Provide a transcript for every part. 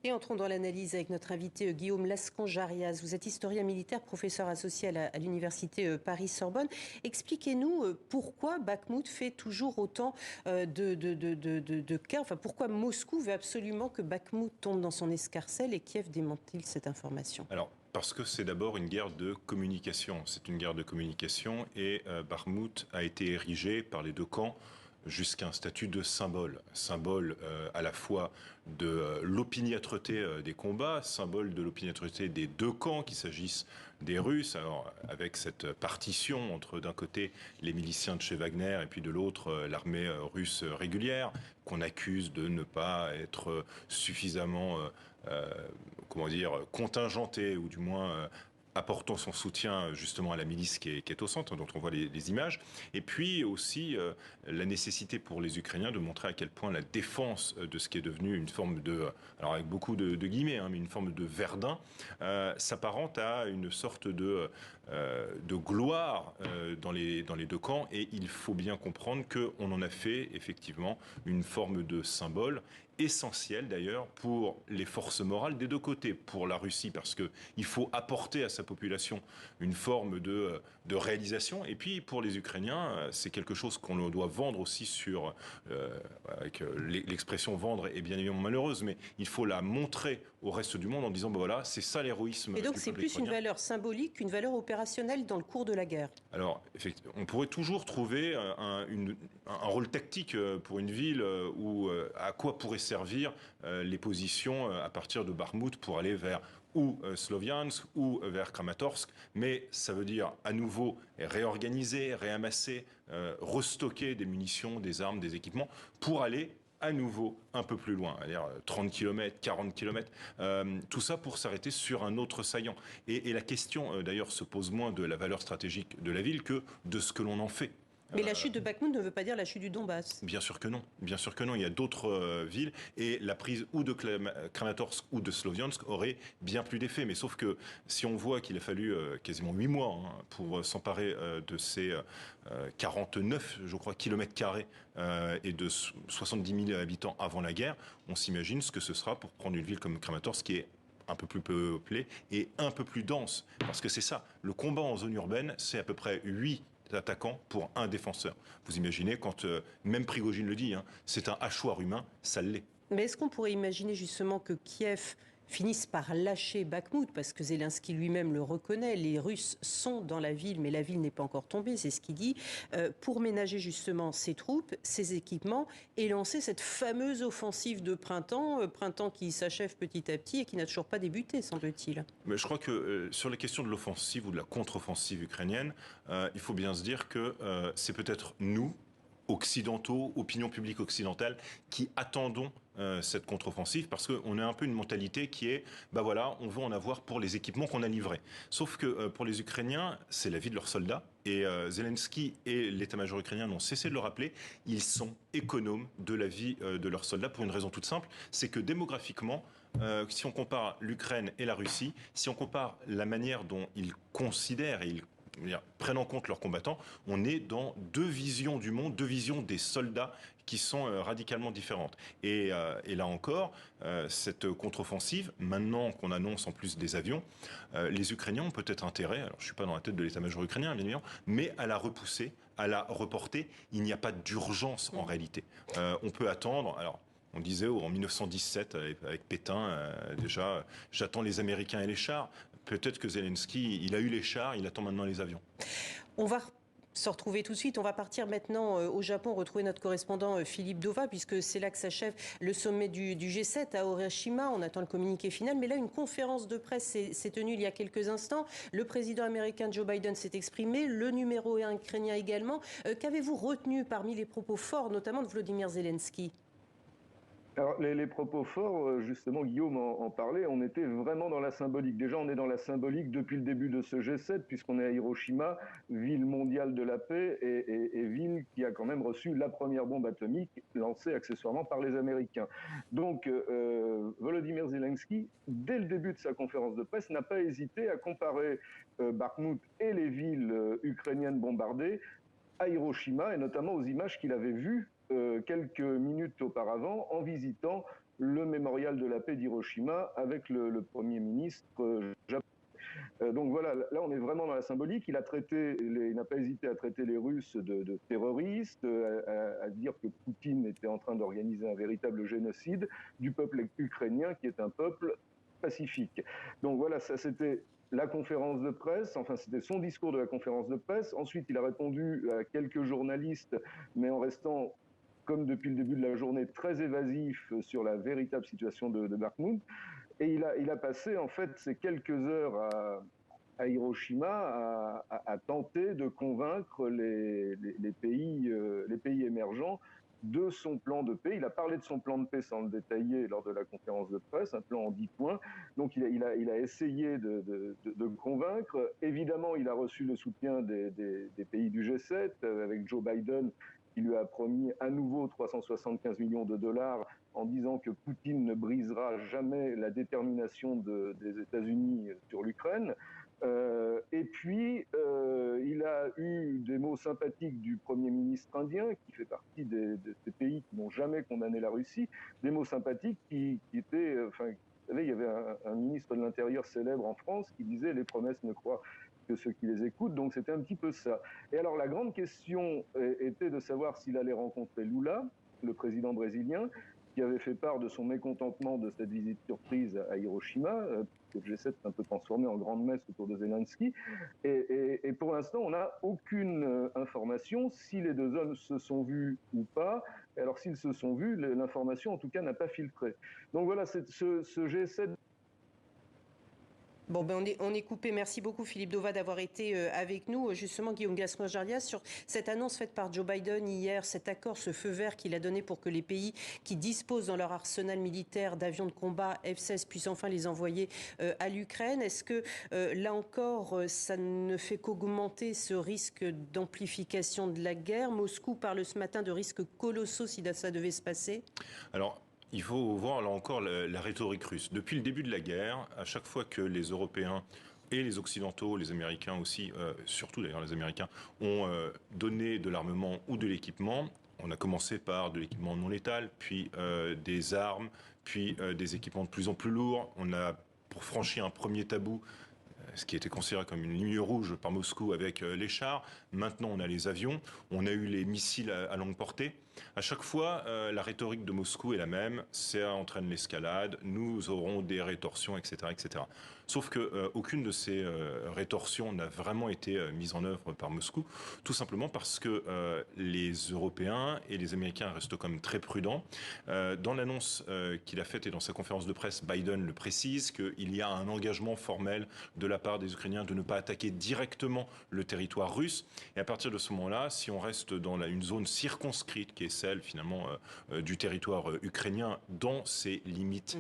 Et entrons dans l'analyse avec notre invité Guillaume Lascan-Jarias. Vous êtes historien militaire, professeur associé à l'université Paris-Sorbonne. Expliquez-nous pourquoi Bakhmout fait toujours autant de cas. Enfin, pourquoi Moscou veut absolument que Bakhmout tombe dans son escarcelle et Kiev démente-t-il cette information? Alors, parce que c'est d'abord une guerre de communication. C'est une guerre de communication et Bakhmout a été érigé par les deux camps jusqu'à un statut de symbole. Symbole à la fois de l'opiniâtreté des combats, symbole de l'opiniâtreté des deux camps, qu'il s'agisse des Russes, alors avec cette partition entre d'un côté les miliciens de chez Wagner et puis de l'autre l'armée russe régulière, qu'on accuse de ne pas être suffisamment comment dire, contingenté ou du moins apportant son soutien justement à la milice qui est au centre, dont on voit les images. Et puis aussi la nécessité pour les Ukrainiens de montrer à quel point la défense de ce qui est devenu une forme de, alors avec beaucoup de guillemets, hein, mais une forme de Verdun, s'apparente à une sorte de gloire dans les deux camps. Et il faut bien comprendre qu'on en a fait effectivement une forme de symbole essentiel d'ailleurs pour les forces morales des deux côtés, pour la Russie parce que il faut apporter à sa population une forme de réalisation, et puis pour les Ukrainiens c'est quelque chose qu'on doit vendre aussi sur avec l'expression vendre est bien évidemment malheureuse, mais il faut la montrer au reste du monde en disant ben voilà, c'est ça l'héroïsme Et du donc c'est peuple plus une ukrainien. valeur symbolique qu'une valeur opérationnelle dans le cours de la guerre. Alors, effectivement, on pourrait toujours trouver un rôle tactique pour une ville ou à quoi pourraient servir les positions à partir de Bakhmout pour aller vers ou Sloviansk ou vers Kramatorsk. Mais ça veut dire à nouveau réorganiser, réamasser, restocker des munitions, des armes, des équipements pour aller à nouveau un peu plus loin, c'est-à-dire 30 km, 40 km, tout ça pour s'arrêter sur un autre saillant. Et la question, d'ailleurs, se pose moins de la valeur stratégique de la ville que de ce que l'on en fait. Mais la chute de Bakhmout ne veut pas dire la chute du Donbass. Bien sûr que non, bien sûr que non. Il y a d'autres villes et la prise ou de Kramatorsk ou de Sloviansk aurait bien plus d'effet. Mais sauf que si on voit qu'il a fallu quasiment 8 mois hein, pour s'emparer de ces 49, je crois, kilomètres carrés et de 70 000 habitants avant la guerre, on s'imagine ce que ce sera pour prendre une ville comme Kramatorsk qui est un peu plus peuplée et un peu plus dense. Parce que c'est ça, le combat en zone urbaine, c'est à peu près 8 attaquants pour un défenseur. Vous imaginez, quand même Prigojine le dit, hein, c'est un hachoir humain, ça l'est. Mais est-ce qu'on pourrait imaginer justement que Kiev finisse par lâcher Bakhmout, parce que Zelensky lui-même le reconnaît, les Russes sont dans la ville, mais la ville n'est pas encore tombée, c'est ce qu'il dit, pour ménager justement ses troupes, ses équipements, et lancer cette fameuse offensive de printemps, printemps qui s'achève petit à petit et qui n'a toujours pas débuté, semble-t-il. Mais je crois que sur les questions de l'offensive ou de la contre-offensive ukrainienne, il faut bien se dire que c'est peut-être nous, occidentaux, opinion publique occidentale, qui attendons cette contre-offensive parce qu'on a un peu une mentalité qui est, bah voilà, on veut en avoir pour les équipements qu'on a livrés. Sauf que pour les Ukrainiens, c'est la vie de leurs soldats et Zelensky et l'état-major ukrainien n'ont cessé de le rappeler, ils sont économes de la vie de leurs soldats pour une raison toute simple, c'est que démographiquement, si on compare l'Ukraine et la Russie, si on compare la manière dont ils considèrent et ils prennent en compte leurs combattants, on est dans deux visions du monde, deux visions des soldats qui sont radicalement différentes. Et là encore, cette contre-offensive, maintenant qu'on annonce en plus des avions, les Ukrainiens ont peut-être intérêt, alors je suis pas dans la tête de l'état-major ukrainien bien évidemment, mais à la repousser, à la reporter. Il n'y a pas d'urgence en réalité. On peut attendre, alors on disait en 1917 avec Pétain, déjà, j'attends les Américains et les chars. Peut-être que Zelensky, il a eu les chars, il attend maintenant les avions. On va se retrouver tout de suite. On va partir maintenant au Japon, retrouver notre correspondant Philippe Dova, puisque c'est là que s'achève le sommet du G7 à Hiroshima. On attend le communiqué final. Mais là, une conférence de presse s'est tenue il y a quelques instants. Le président américain Joe Biden s'est exprimé, le numéro 1 ukrainien également. Qu'avez-vous retenu parmi les propos forts, notamment de Volodymyr Zelensky ? Alors, les propos forts, justement, Guillaume en parlait, on était vraiment dans la symbolique. Déjà, on est dans la symbolique depuis le début de ce G7, puisqu'on est à Hiroshima, ville mondiale de la paix et ville qui a quand même reçu la première bombe atomique lancée accessoirement par les Américains. Donc, Volodymyr Zelensky, dès le début de sa conférence de presse, n'a pas hésité à comparer Bakhmout et les villes ukrainiennes bombardées à Hiroshima, et notamment aux images qu'il avait vues quelques minutes auparavant en visitant le mémorial de la paix d'Hiroshima avec le Premier ministre japonais. Donc voilà, là on est vraiment dans la symbolique. Il n'a pas hésité à traiter les Russes de terroristes, à dire que Poutine était en train d'organiser un véritable génocide du peuple ukrainien, qui est un peuple pacifique. Donc voilà, ça c'était la conférence de presse, enfin c'était son discours de la conférence de presse. Ensuite, il a répondu à quelques journalistes, mais en restant, comme depuis le début de la journée, très évasif sur la véritable situation de Bakhmout. Et il a passé en fait ces quelques heures à Hiroshima à tenter de convaincre les pays émergents de son plan de paix. Il a parlé de son plan de paix sans le détailler lors de la conférence de presse, un plan en 10 points. Donc il a essayé de convaincre. Évidemment, il a reçu le soutien des pays du G7, avec Joe Biden qui lui a promis à nouveau 375 millions de dollars en disant que Poutine ne brisera jamais la détermination des États-Unis sur l'Ukraine. Et puis, il a eu des mots sympathiques du Premier ministre indien, qui fait partie de ces pays qui n'ont jamais condamné la Russie, des mots sympathiques qui étaient... vous savez, il y avait un ministre de l'Intérieur célèbre en France qui disait « les promesses ne croient que ceux qui les écoutent », donc c'était un petit peu ça. Et alors la grande question était de savoir s'il allait rencontrer Lula, le président brésilien, qui avait fait part de son mécontentement de cette visite surprise à Hiroshima, que le G7 s'est un peu transformé en grande messe autour de Zelensky. Et pour l'instant, on n'a aucune information si les deux hommes se sont vus ou pas. Et alors s'ils se sont vus, l'information en tout cas n'a pas filtré. Donc voilà, ce G7... Bon, ben on est coupé. Merci beaucoup Philippe Dova d'avoir été avec nous. Justement, Guillaume Gascon-Jarlias, sur cette annonce faite par Joe Biden hier, cet accord, ce feu vert qu'il a donné pour que les pays qui disposent dans leur arsenal militaire d'avions de combat F-16 puissent enfin les envoyer à l'Ukraine. Est-ce que là encore, ça ne fait qu'augmenter ce risque d'amplification de la guerre? Moscou parle ce matin de risques colossaux si ça devait se passer. Alors, il faut voir là encore la rhétorique russe. Depuis le début de la guerre, à chaque fois que les Européens et les Occidentaux, les Américains aussi, surtout d'ailleurs les Américains, ont donné de l'armement ou de l'équipement, on a commencé par de l'équipement non létal, puis des armes, puis des équipements de plus en plus lourds. On a, pour franchir un premier tabou, ce qui était considéré comme une ligne rouge par Moscou avec les chars. Maintenant, on a les avions, on a eu les missiles à longue portée. À chaque fois, la rhétorique de Moscou est la même, ça entraîne l'escalade, nous aurons des rétorsions, etc. etc. Sauf qu'aucune de ces rétorsions n'a vraiment été mise en œuvre par Moscou, tout simplement parce que les Européens et les Américains restent quand même très prudents. Dans l'annonce qu'il a faite et dans sa conférence de presse, Biden le précise qu'il y a un engagement formel de la part des Ukrainiens de ne pas attaquer directement le territoire russe. Et à partir de ce moment-là, si on reste dans une zone circonscrite qui est celle finalement du territoire ukrainien dans ses limites,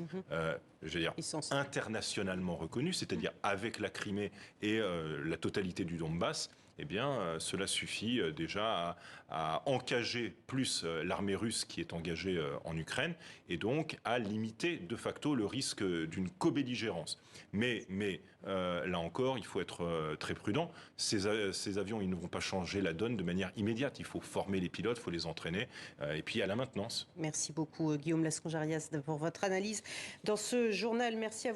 je veux dire, internationalement reconnues, c'est-à-dire avec la Crimée et la totalité du Donbass, eh bien, cela suffit déjà à encager plus l'armée russe qui est engagée en Ukraine et donc à limiter de facto le risque d'une co-belligérance. Mais là encore, il faut être très prudent. Ces avions, ils ne vont pas changer la donne de manière immédiate. Il faut former les pilotes, il faut les entraîner et puis à la maintenance. Merci beaucoup Guillaume Gascon-Jarlias pour votre analyse dans ce journal. Merci à vous.